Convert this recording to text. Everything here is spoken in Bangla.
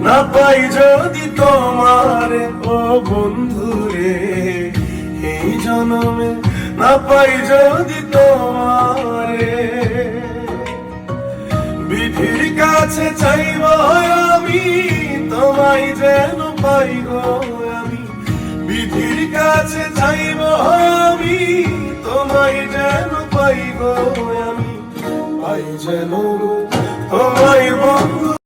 না পাই যদি তোমারে ও বন্ধুরে, এই জনমে না পাই যদি তোমারে। বিধির কাছে চাইব আমি তোমায় যেন পাই গো আমি, বিধির কাছে চাইব আমি তোমায় যেন পাই গো আমি, পাই যেন তোমায় বন্ধু